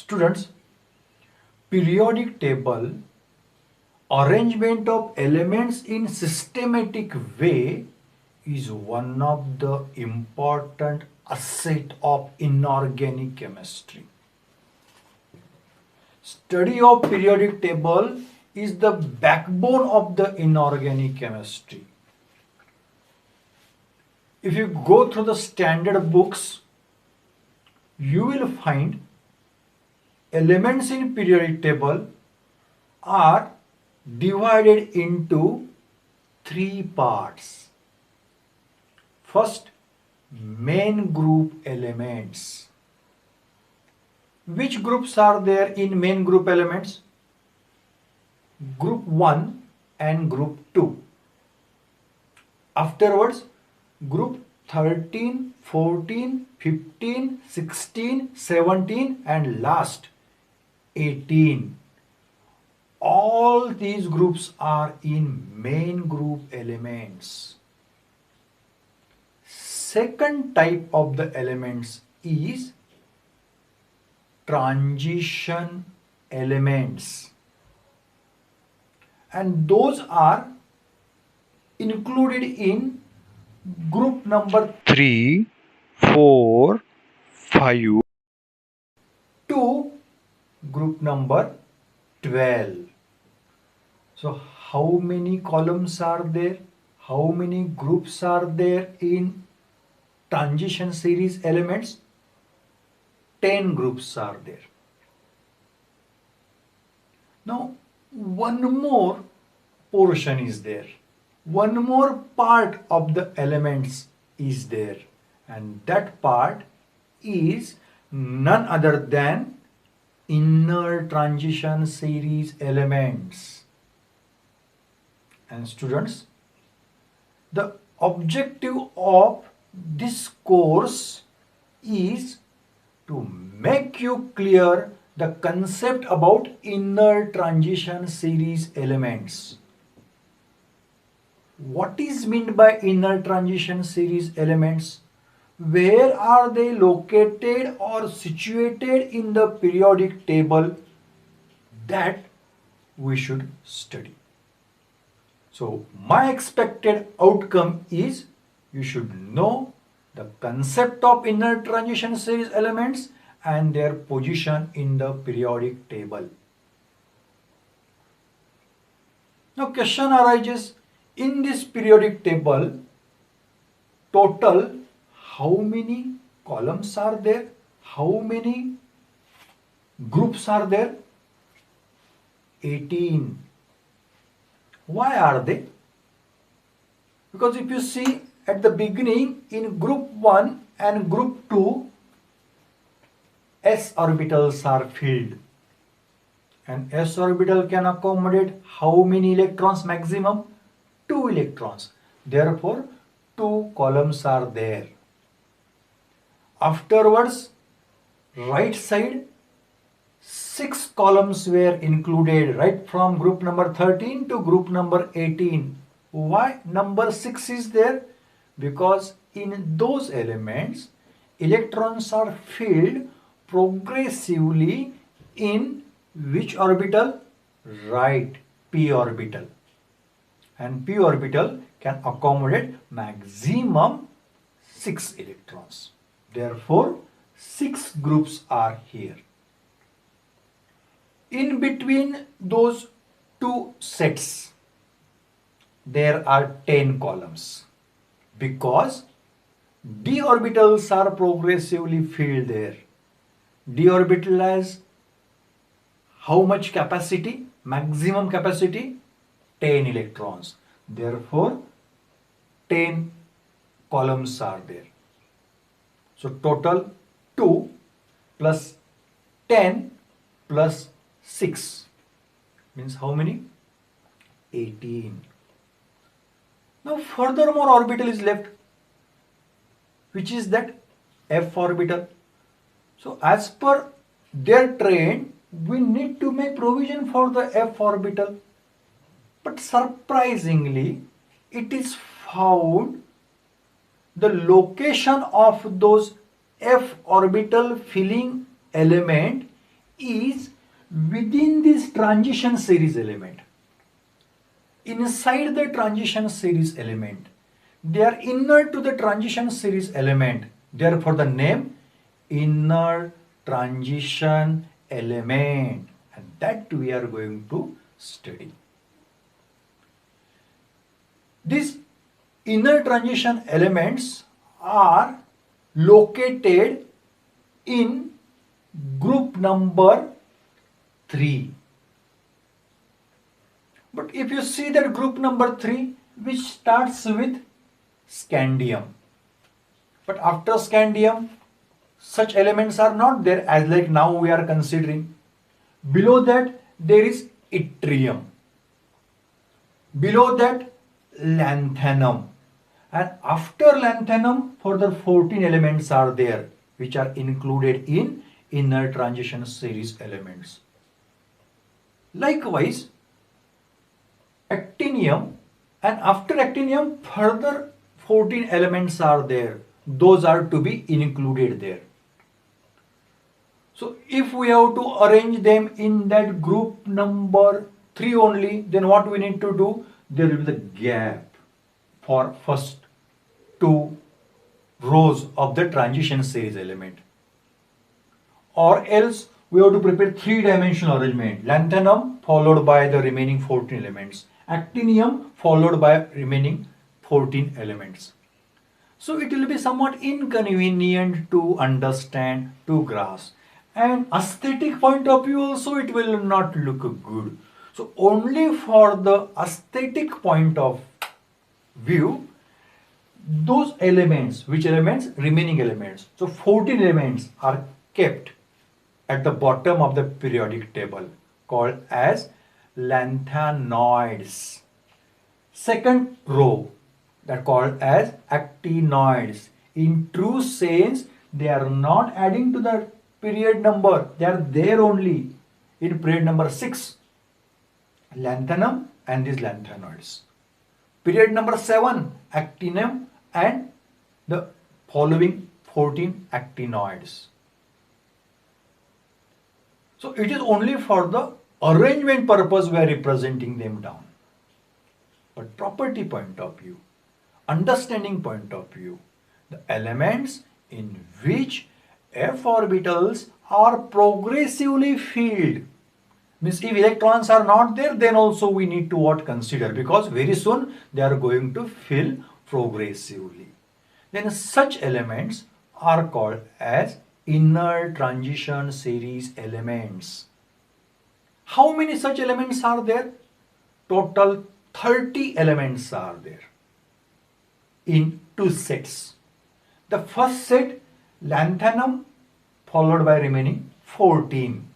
Students, periodic table arrangement of elements in systematic way is one of the important asset of inorganic chemistry. Study of periodic table is the backbone of the inorganic chemistry. If you go through the standard books, you will find elements in periodic table are divided into three parts. First, main group elements. Which groups are there in main group elements? Group 1 and group 2. Afterwards, group 13, 14, 15, 16, 17 and last 18. All these groups are in main group elements. Second type of the elements is transition elements, and those are included in group number 3, 4, 5 to group number 12. So how many columns are there? How many groups are there in transition series elements? 10 groups are there. Now one more portion is there. One more part of the elements is there, and that part is none other than inner transition series elements. And students, the objective of this course is to make you clear the concept about inner transition series elements. What is meant by inner transition series elements? Where are they located or situated in the periodic table? That we should study. So my expected outcome is you should know the concept of inner transition series elements and their position in the periodic table. Now question arises, in this periodic table, total how many columns are there? How many groups are there? 18. Why are they? Because if you see at the beginning, in group 1 and group 2, s orbitals are filled, and s orbital can accommodate how many electrons maximum? 2 electrons. Therefore 2 columns are there. Afterwards, right side 6 columns were included, right from group number 13 to group number 18. Why number 6 is there? Because in those elements electrons are filled progressively in which orbital? Right, p orbital. And p orbital can accommodate maximum 6 electrons. Therefore 6 groups are here. In between those two sets, there are 10 columns, because d orbitals are progressively filled there. D orbital has how much capacity? Maximum capacity 10 electrons. Therefore 10 columns are there. So total 2 plus 10 plus 6 means how many? 18. Now furthermore orbital is left, which is that f orbital. So as per their trend, we need to make provision for the f orbital. But surprisingly, it is found the location of those f orbital filling element is within this transition series element. Inside the transition series element, they are inner to the transition series element. Therefore, the name inner transition element, and that we are going to study. These inner transition elements are located in group number 3. But if you see that group number 3, which starts with scandium. But after scandium, such elements are not there, as like now we are considering. Below that, there is yttrium. Below that, lanthanum. And after lanthanum, further 14 elements are there, which are included in inner transition series elements. Likewise, actinium, and after actinium, further 14 elements are there. Those are to be included there. So if we have to arrange them in that group number 3 only, then what we need to do? There will be the gap for first 2 rows of the transition series element. Or else we have to prepare 3-dimensional arrangement. Lanthanum followed by the remaining 14 elements. Actinium followed by remaining 14 elements. So it will be somewhat inconvenient to understand, to grasp. And aesthetic point of view also it will not look good. So only for the aesthetic point of view, those elements, which elements? Remaining elements. So 14 elements are kept at the bottom of the periodic table called as lanthanoids. Second row that called as actinoids. In true sense, they are not adding to the period number. They are there only in period number 6. Lanthanum and these lanthanoids. Period number 7, actinium and the following 14 actinoids. So it is only for the arrangement purpose we are representing them down. But property point of view, understanding point of view, the elements in which f orbitals are progressively filled. Means if electrons are not there, then also we need to what consider, because very soon they are going to fill progressively. Then such elements are called as inner transition series elements. How many such elements are there? Total 30 elements are there in 2 sets. The first set, lanthanum, followed by remaining 14.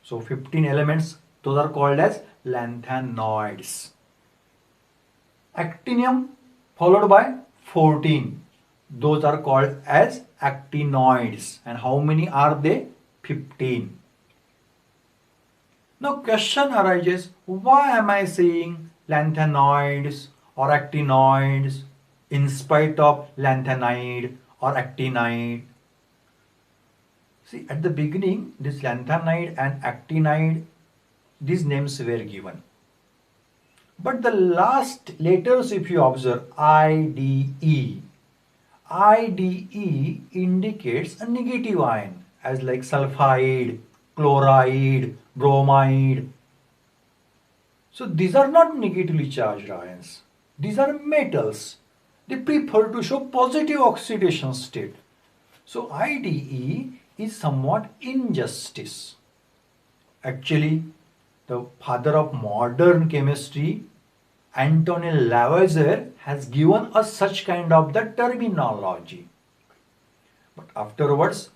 So 15 elements, those are called as lanthanoids. Actinium followed by 14. Those are called as actinoids. And how many are they? 15. Now question arises, why am I saying lanthanoids or actinoids in spite of lanthanide or actinide? See, at the beginning, this lanthanide and actinide, these names were given. But the last letters, if you observe, IDE, IDE indicates a negative ion, as like sulfide, chloride, bromide. So these are not negatively charged ions. These are metals. They prefer to show positive oxidation state. So IDE is somewhat injustice. Actually, the father of modern chemistry, Antoine Lavoisier, has given us such kind of the terminology. But afterwards,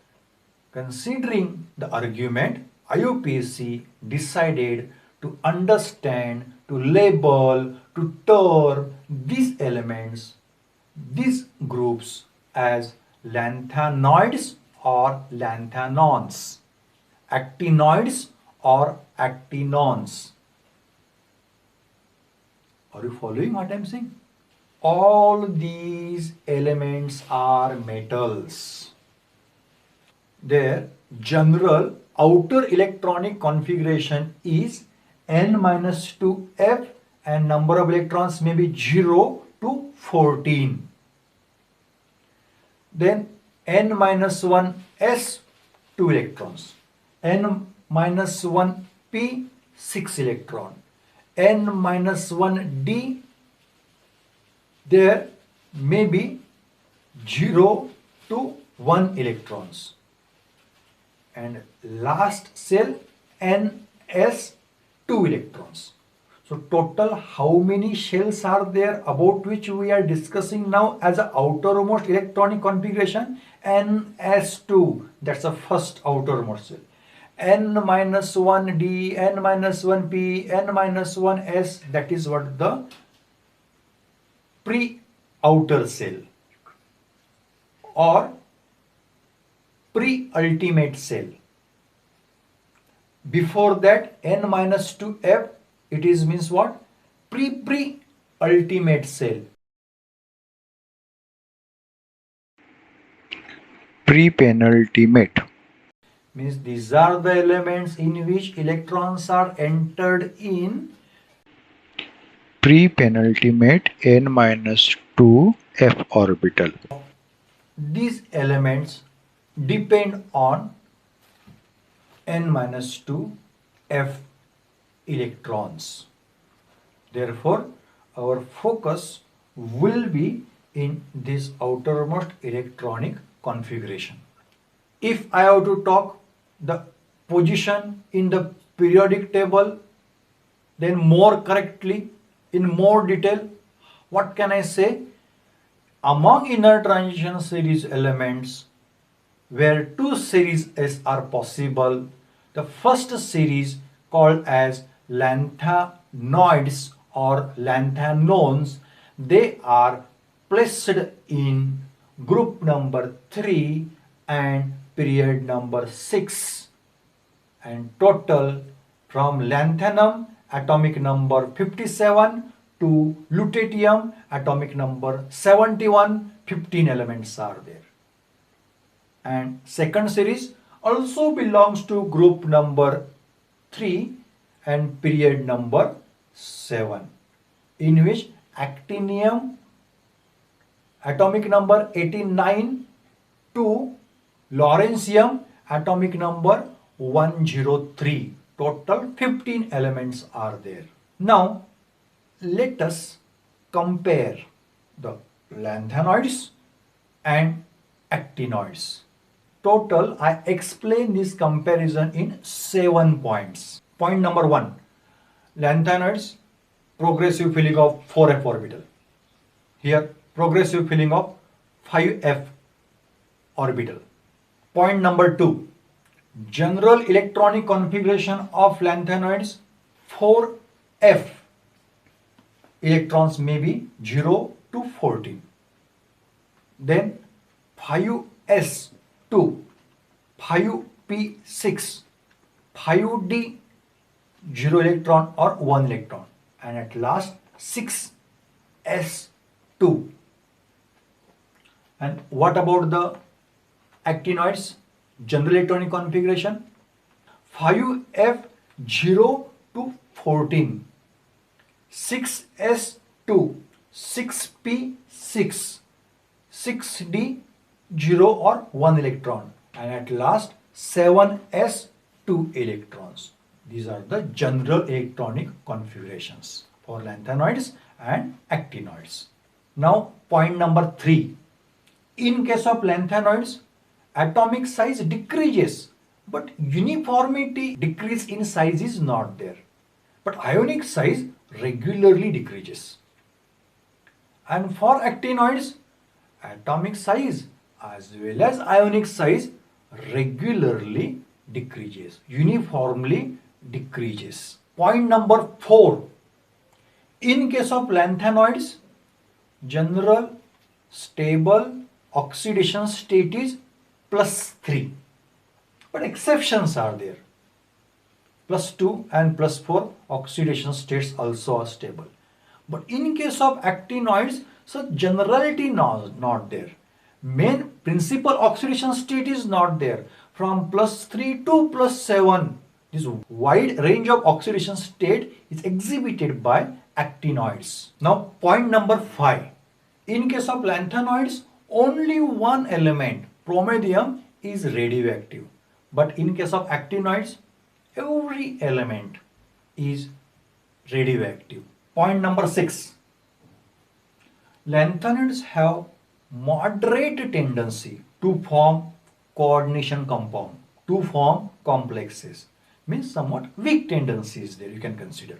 considering the argument, IUPAC decided to understand, to label, to term these elements, these groups as lanthanoids or lanthanons, actinoids or actinons. Are you following what I am saying? All these elements are metals. Their general outer electronic configuration is n minus 2f and number of electrons may be 0 to 14. Then n minus 1 s 2 electrons, n minus 1 p 6 electron, n minus 1 d there may be 0 to 1 electrons, and last cell ns 2 electrons. So total how many shells are there about which we are discussing now as a outermost electronic configuration? ns2, that's the first outermost cell. n minus 1 d, n minus 1 p, n minus 1 s, that is what the pre-outer cell or pre-ultimate cell. Before that n minus 2f, it is means what? Pre-ultimate cell. Pre-penultimate. Means these are the elements in which electrons are entered in Pre-penultimate n minus 2 f orbital. These elements depend on n minus 2 f electrons. Therefore, our focus will be in this outermost electronic configuration. If I have to talk the position in the periodic table, then more correctly, in more detail, what can I say? Among inner transition series elements, where two series S are possible, the first series called as lanthanoids or lanthanones, they are placed in group number 3 and period number 6, and total from lanthanum atomic number 57 to lutetium atomic number 71, 15 elements are there. And second series also belongs to group number 3 and period number 7, in which actinium atomic number 89 to lawrencium atomic number 103. Total 15 elements are there. Now let us compare the lanthanoids and actinoids. Total, I explain this comparison in 7 points. Point number 1, lanthanoids, progressive filling of 4f orbital. Here, progressive filling of 5f orbital. Point number 2, general electronic configuration of lanthanoids, 4f electrons may be 0 to 14. Then 5s2, 5p6, 5d 0 electron or 1 electron, and at last 6s2. And what about the actinoids? General electronic configuration, 5f 0 to 14, 6s2, 6p6, 6d 0 or 1 electron, and at last 7s2 electrons. These are the general electronic configurations for lanthanoids and actinoids. Now point number 3. In case of lanthanoids, atomic size decreases, but uniformity decrease in size is not there. But ionic size regularly decreases. And for actinoids, atomic size as well as ionic size regularly decreases, uniformly decreases. Point number 4. In case of lanthanoids, general stable oxidation state is +3, but exceptions are there. +2 and +4 oxidation states also are stable. But in case of actinoids, such generality not there. Main principal oxidation state is not there, from +3 to +7. This wide range of oxidation state is exhibited by actinoids. Now point number 5. In case of lanthanoids, only one element, promedium, is radioactive. But in case of actinoids, every element is radioactive. Point number 6. Lanthanoids have moderate tendency to form coordination compound, to form complexes. Means somewhat weak tendencies there you can consider.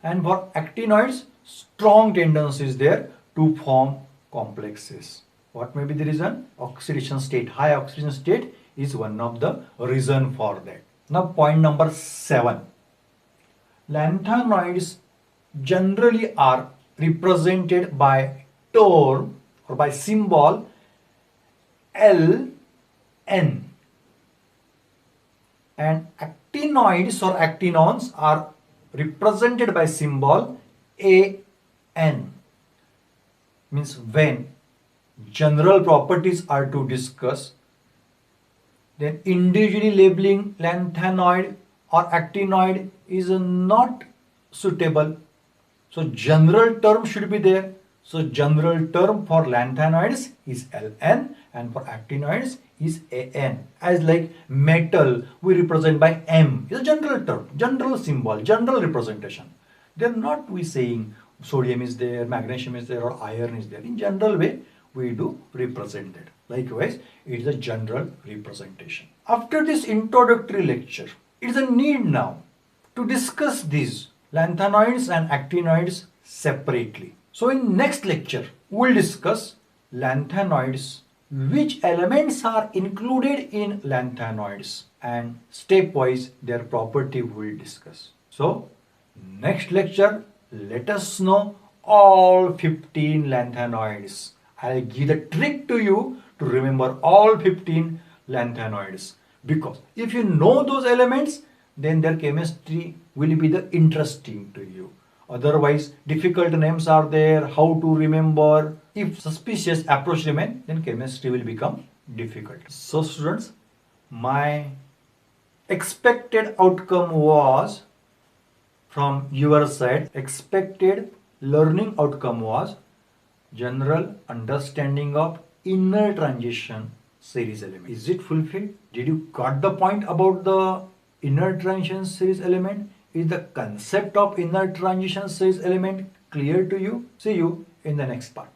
And for actinoids, strong tendencies there to form complexes. What may be the reason? Oxidation state, high oxidation state is one of the reason for that. Now point number 7. Lanthanoids generally are represented by term or by symbol Ln, and actinoids or actinones are represented by symbol An. Means when general properties are to discuss, then individually labeling lanthanoid or actinoid is not suitable. So general term should be there. So general term for lanthanoids is Ln and for actinoids is An. As like metal we represent by M. It's a general term, general symbol, general representation. They're not we saying sodium is there, magnesium is there or iron is there. In general way we do represent that. Likewise, it is a general representation. After this introductory lecture, it is a need now to discuss these lanthanoids and actinoids separately. So in next lecture, we will discuss lanthanoids, which elements are included in lanthanoids, and stepwise their property we will discuss. So next lecture, let us know all 15 lanthanoids. I'll give the trick to you to remember all 15 lanthanoids, because if you know those elements, then their chemistry will be the interesting to you. Otherwise, difficult names are there, how to remember. If suspicious approach remain, then chemistry will become difficult. So students, my expected outcome was, from your side, expected learning outcome was general understanding of inner transition series element. Is it fulfilled? Did you got the point about the inner transition series element? Is the concept of inner transition series element clear to you? See you in the next part.